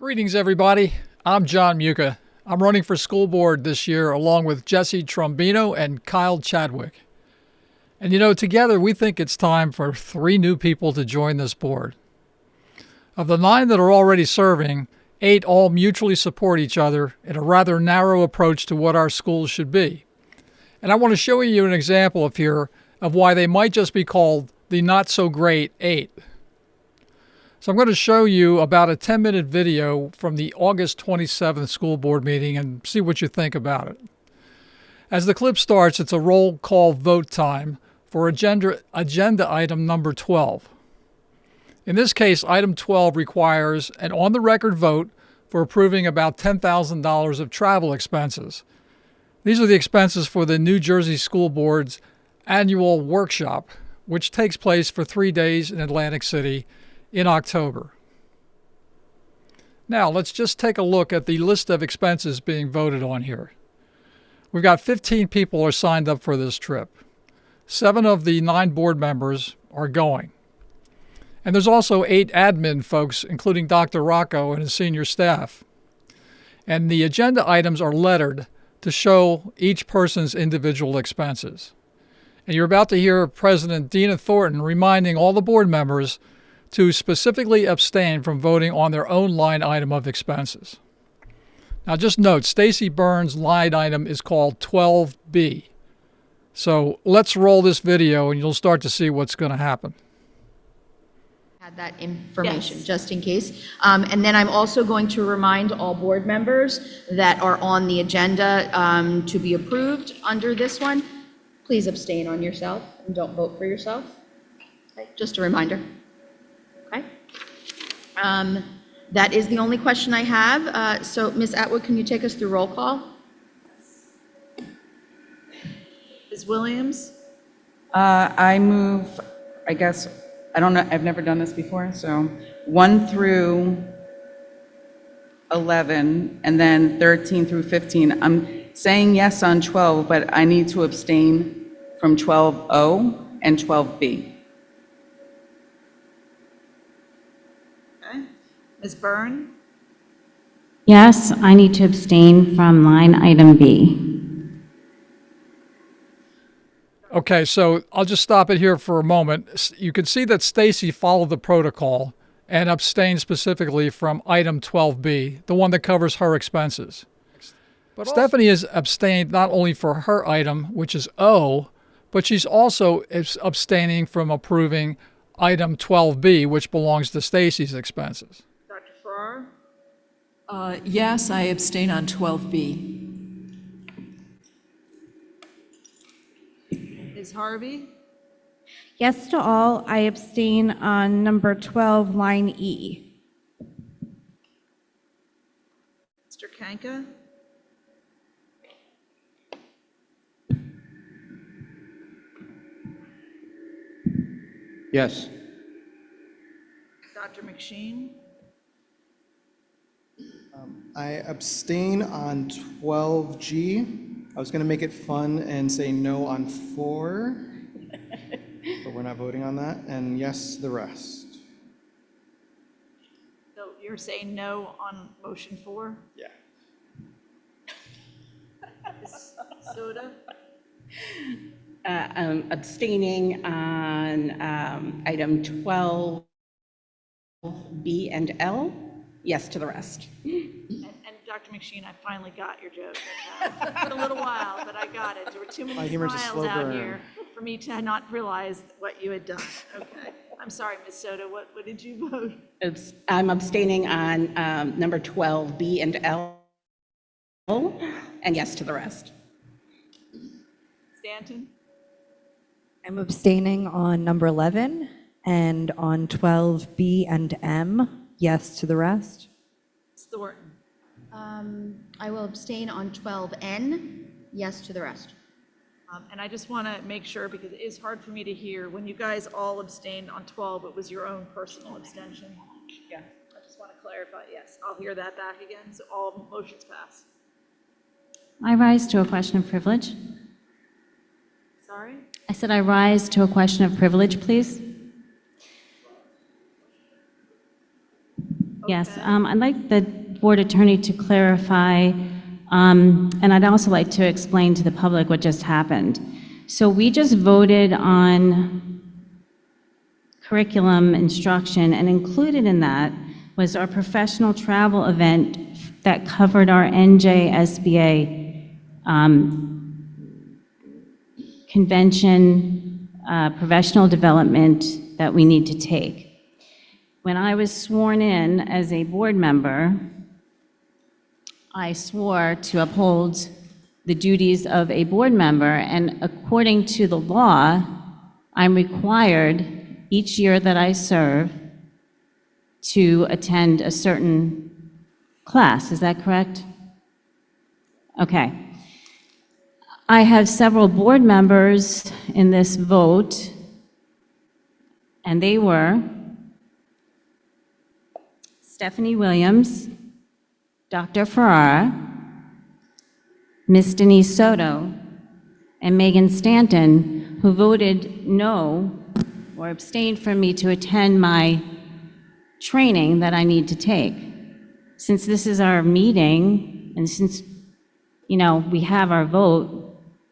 Greetings, everybody. I'm John Muka. I'm running for school board this year along with Jesse Trombino and Kyle Chadwick. And together we think it's time for 3 new people to join this board. Of the 9 that are already serving, 8 all mutually support each other in a rather narrow approach to what our schools should be. And I want to show you an example here of why they might just be called the not-so-great 8. So I'm going to show you about a 10-minute video from the August 27th school board meeting and see what you think about it. As the clip starts, it's a roll call vote time for agenda item number 12. In this case, item 12 requires an on-the-record vote for approving about $10,000 of travel expenses. These are the expenses for the New Jersey School Board's annual workshop, which takes place for 3 days in Atlantic City in October. Now, let's just take a look at the list of expenses being voted on here. We've got 15 people are signed up for this trip. 7 of the 9 board members are going. And there's also 8 admin folks, including Dr. Rocco and his senior staff. And the agenda items are lettered to show each person's individual expenses. And you're about to hear President Dina Thornton reminding all the board members to specifically abstain from voting on their own line item of expenses. Now just note, Stacy Burns' line item is called 12B. So let's roll this video and you'll start to see what's going to happen. Had that information, Yes. just in case. And then I'm also going to remind all board members that are on the agenda to be approved under this one, please abstain on yourself and don't vote for yourself. Okay, just a reminder. Okay. That is the only question I have. So Ms. Atwood, can you take us through roll call? Ms. Williams? I move, I guess, I don't know, I've never done this before, so 1 through 11, and then 13 through 15. I'm saying yes on 12, but I need to abstain from 12O and 12B. Okay. Ms. Byrne? Yes, I need to abstain from line item B. Okay, so I'll just stop it here for a moment. You can see that Stacy followed the protocol and abstained specifically from item 12B, the one that covers her expenses. But Stephanie has abstained not only for her item, which is O, but she's also abstaining from approving item 12B, which belongs to Stacy's expenses. Dr. Farrar? Yes, I abstain on 12B. Ms. Harvey? Yes to all. I abstain on number 12, line E. Mr. Kanka? Yes. Dr. McSheen? I abstain on 12G. I was going to make it fun and say no on 4, but we're not voting on that, and yes, the rest. So you're saying no on motion 4? Yeah. Ms. Soda? I'm abstaining on item 12B and L. Yes to the rest. And Dr. McSheen, I finally got your joke. It took a little while, but I got it. There were too My many humor's a smiles slow out burn. here for me to not realize what you had done. Okay. I'm sorry, Ms. Soda, what did you vote? I'm abstaining on number 12B and L, and yes to the rest. Stanton? I'm abstaining on number 11 and on 12B and M. Yes to the rest. Ms. Thornton? I will abstain on 12N, yes to the rest. And I just want to make sure, because it is hard for me to hear, when you guys all abstained on 12, it was your own personal abstention? Yeah. I just want to clarify, yes, I'll hear that back again, so all motions pass. I rise to a question of privilege. Sorry? I said I rise to a question of privilege, please. Yes, Okay. I'd like the board attorney to clarify, and I'd also like to explain to the public what just happened. So we just voted on curriculum instruction, and included in that was our professional travel event that covered our NJSBA convention, professional development that we need to take. When I was sworn in as a board member, I swore to uphold the duties of a board member, and according to the law, I'm required each year that I serve to attend a certain class. Is that correct? Okay. I have several board members in this vote, and they were Stephanie Williams, Dr. Ferrara, Ms. Denise Soto, and Megan Stanton, who voted no or abstained from me to attend my training that I need to take. Since this is our meeting, and since, we have our vote,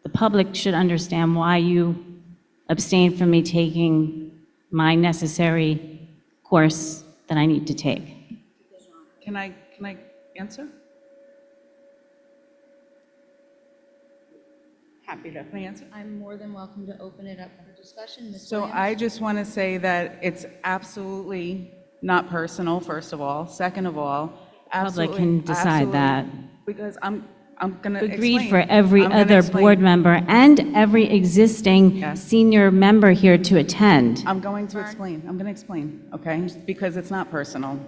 the public should understand why you abstained from me taking my necessary course that I need to take. Can I answer? Happy to. Can I answer? I'm more than welcome to open it up for discussion. Ms. So Williams? I just want to say that it's absolutely not personal, first of all. Second of all, Public can decide that. Because I'm going to Agreed explain. for every I'm gonna other explain. board member and every existing Yes. senior member here to attend. I'm going to explain, okay? Because it's not personal.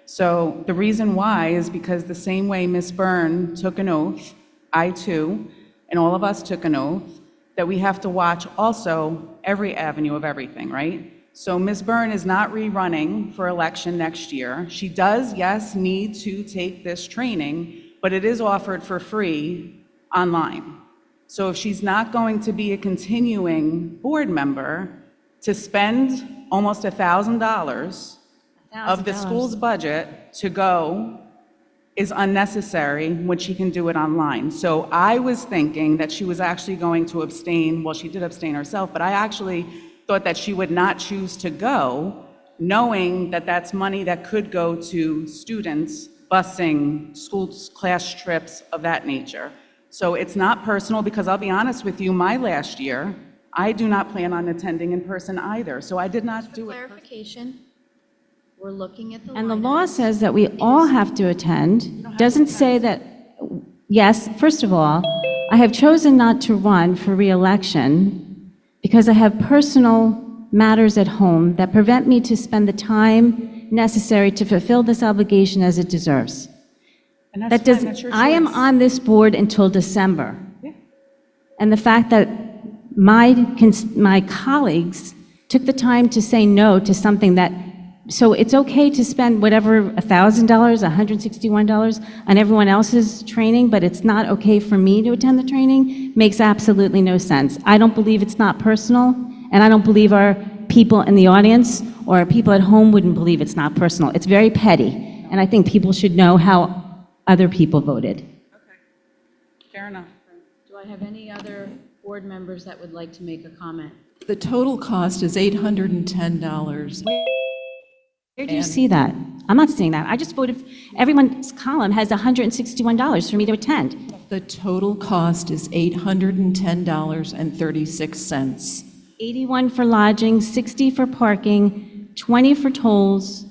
So the reason why is because the same way Ms. Byrne took an oath, I too, and all of us took an oath, that we have to watch also every avenue of everything, right? So Ms. Byrne is not rerunning for election next year. She does, yes, need to take this training, but it is offered for free online. So if she's not going to be a continuing board member, to spend almost $1,000 of the school's budget to go is unnecessary when she can do it online. So I was thinking that she was actually going to abstain. Well, she did abstain herself, but I actually thought that she would not choose to go, knowing that that's money that could go to students, busing, school class trips of that nature. So it's not personal, because I'll be honest with you, my last year, I do not plan on attending in person either. So I did not do it. Clarification, we're looking at the And the line law items. says that we all have to attend. Doesn't say that, yes, first of all, I have chosen not to run for reelection because I have personal matters at home that prevent me to spend the time necessary to fulfill this obligation as it deserves. And That that's does, fine, that's your I am choice. on this board until December. Yeah. And the fact that my colleagues took the time to say no to something that, so it's okay to spend whatever, $1,000, $161 on everyone else's training, but it's not okay for me to attend the training, makes absolutely no sense. I don't believe it's not personal, and I don't believe our people in the audience or our people at home wouldn't believe it's not personal. It's very petty, and I think people should know how other people voted. Fair enough. Do I have any other board members that would like to make a comment? The total cost is $810. Where do you see that? I'm not seeing that. I just voted, everyone's column has $161 for me to attend. The total cost is $810.36. 81 for lodging, 60 for parking, 20 for tolls.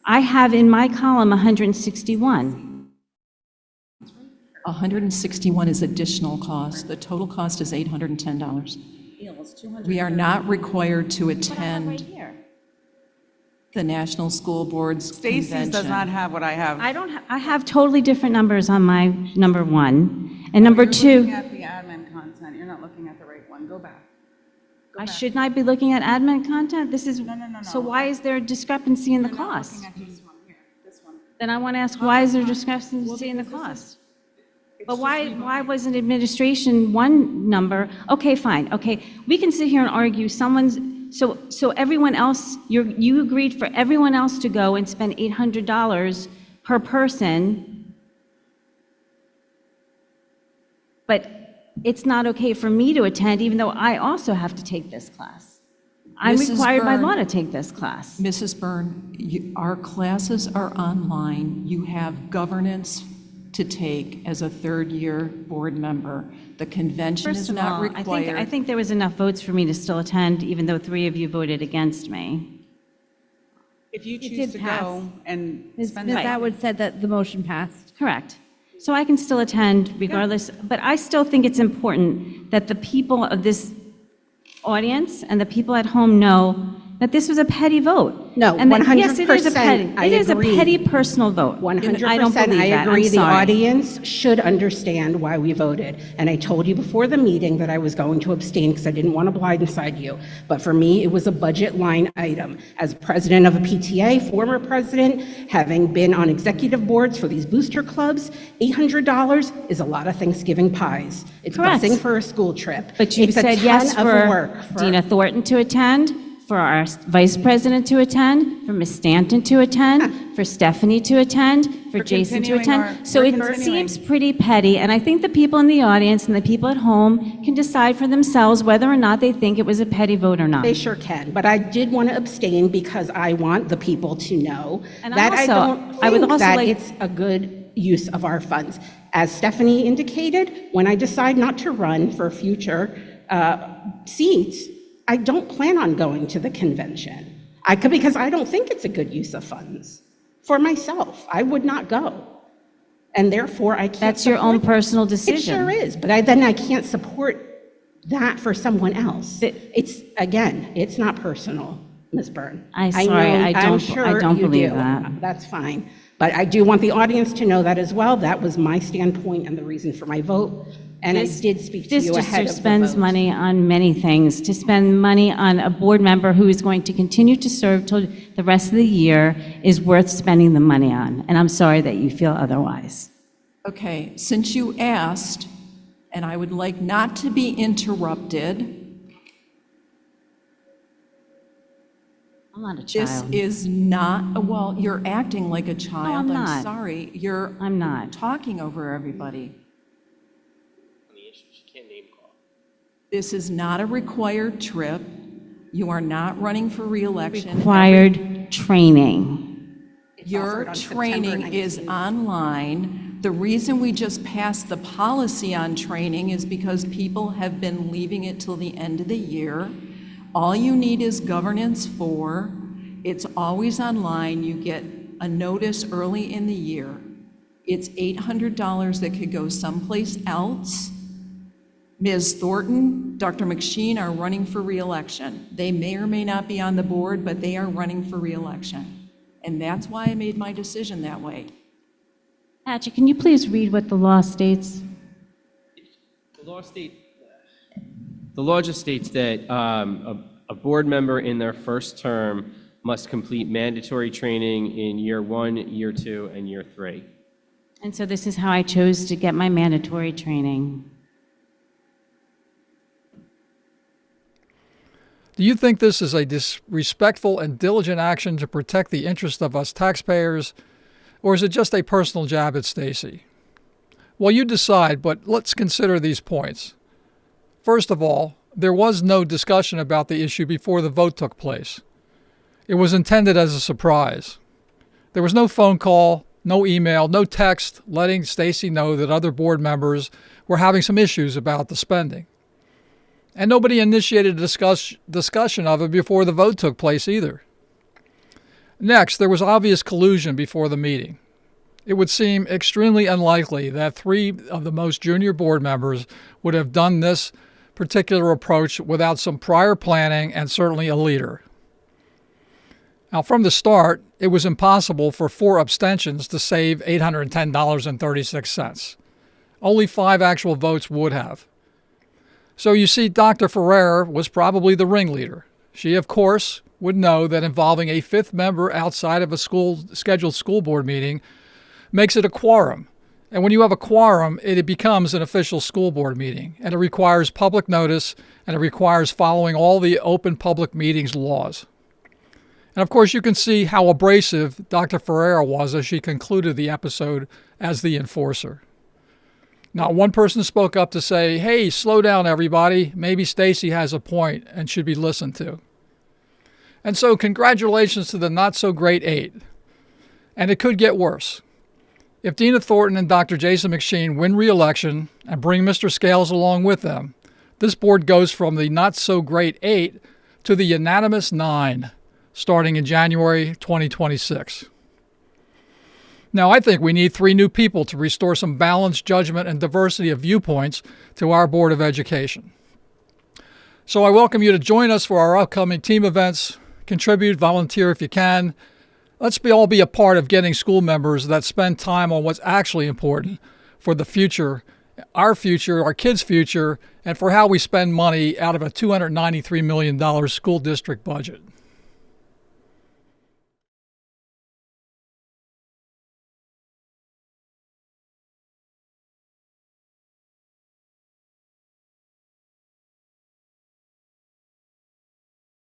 I have in my column 161. 161 is additional cost. The total cost is $810. We are not required to Right attend here. the National School Board's Stacy's does not convention. have what I have. I have totally different numbers on my number one. And number You're looking two, at the admin content, you're not looking at the right one, go back. I should not be looking at admin content? This is, no. so why is there a discrepancy in the cost? Looking at this one here, this one. Then I want to ask, why is there discrepancy in the cost? But why wasn't administration one number? Okay, fine, okay. We can sit here and argue someone's So everyone else, you agreed for everyone else to go and spend $800 per person, but it's not okay for me to attend, even though I also have to take this class. I'm Mrs. required by Byrne. law to take this class. Mrs. Byrne, our classes are online. You have governance to take as a third-year board member. The convention First is of not all, required. I think there was enough votes for me to still attend, even though 3 of you voted against me. If you did choose to pass. go and Ms. spend Ms. the Atwood said that the motion passed. Correct. So I can still attend regardless, but I still think it's important that the people of this audience and the people at home know that this was a petty vote. No, And that, yes, it is a 100%, petty, I it is a agree. petty personal vote. 100%, I don't believe I that. agree. I'm The sorry. audience should understand why we voted. And I told you before the meeting that I was going to abstain because I didn't want to blindside you. But for me, it was a budget line item. As president of a PTA, former president, having been on executive boards for these booster clubs, $800 is a lot of Thanksgiving pies. It's Correct. busing for a school trip. But you It's a said ton yes of work for Dina Thornton to attend, for our vice president to attend, for Ms. Stanton to attend, for Stephanie to attend, for We're Jason to continuing attend. So we're it continuing. seems pretty petty, and I think the people in the audience and the people at home can decide for themselves whether or not they think it was a petty vote or not. They sure can, but I did want to abstain because I want the people to know And that I also- don't I would think also that like- it's a good use of our funds. As Stephanie indicated, when I decide not to run for future seats, I don't plan on going to the convention. Because I don't think it's a good use of funds. For myself, I would not go. And therefore, I can't That's your own support- personal It decision. sure is, but then I can't support that for someone else. It's not personal, Ms. Byrne. I'm sorry, know- I I'm don't- sure I don't you believe do. that. That's fine. But I do want the audience to know that as well. That was my standpoint and the reason for my vote. And I did speak to you ahead of the This district spends vote. money on many things. To spend money on a board member who is going to continue to serve till the rest of the year is worth spending the money on. And I'm sorry that you feel otherwise. Okay, since you asked, and I would like not to be interrupted, I'm not a this child. is not, well, you're acting like a child. I'm not. I'm sorry. You're I'm not. talking over everybody. This is not a required trip. You are not running for reelection. Required training. Your offered on September training is 19th. online. The reason we just passed the policy on training is because people have been leaving it till the end of the year. All you need is governance for. It's always online. You get a notice early in the year. It's $800 that could go someplace else. Ms. Thornton, Dr. McSheen are running for reelection. They may or may not be on the board, but they are running for reelection. And that's why I made my decision that way. Patrick, can you please read what the law states? The law just states that a board member in their first term must complete mandatory training in year 1, year 2, and year 3. And so this is how I chose to get my mandatory training. Do you think this is a disrespectful and diligent action to protect the interest of us taxpayers, or is it just a personal jab at Stacy? Well, you decide, but let's consider these points. First of all, there was no discussion about the issue before the vote took place. It was intended as a surprise. There was no phone call, no email, no text letting Stacy know that other board members were having some issues about the spending. And nobody initiated a discussion of it before the vote took place either. Next, there was obvious collusion before the meeting. It would seem extremely unlikely that 3 of the most junior board members would have done this particular approach without some prior planning and certainly a leader. Now, from the start, it was impossible for 4 abstentions to save $810.36. Only 5 actual votes would have. So you see, Dr. Ferrer was probably the ringleader. She, of course, would know that involving a 5th member outside of a scheduled school board meeting makes it a quorum, And when you have a quorum, it becomes an official school board meeting, and it requires public notice, and it requires following all the open public meetings laws. And of course, you can see how abrasive Dr. Ferreira was as she concluded the episode as the enforcer. Not one person spoke up to say, hey, slow down, everybody. Maybe Stacy has a point and should be listened to. And so congratulations to the not-so-great 8. And it could get worse. If Deana Thornton and Dr. Jason McSheen win re-election and bring Mr. Scales along with them, this board goes from the not-so-great 8 to the unanimous 9, starting in January 2026. Now, I think we need 3 new people to restore some balanced judgment and diversity of viewpoints to our Board of Education. So I welcome you to join us for our upcoming team events. Contribute, volunteer if you can. Let's all be a part of getting school members that spend time on what's actually important for the future, our kids' future, and for how we spend money out of a $293 million school district budget.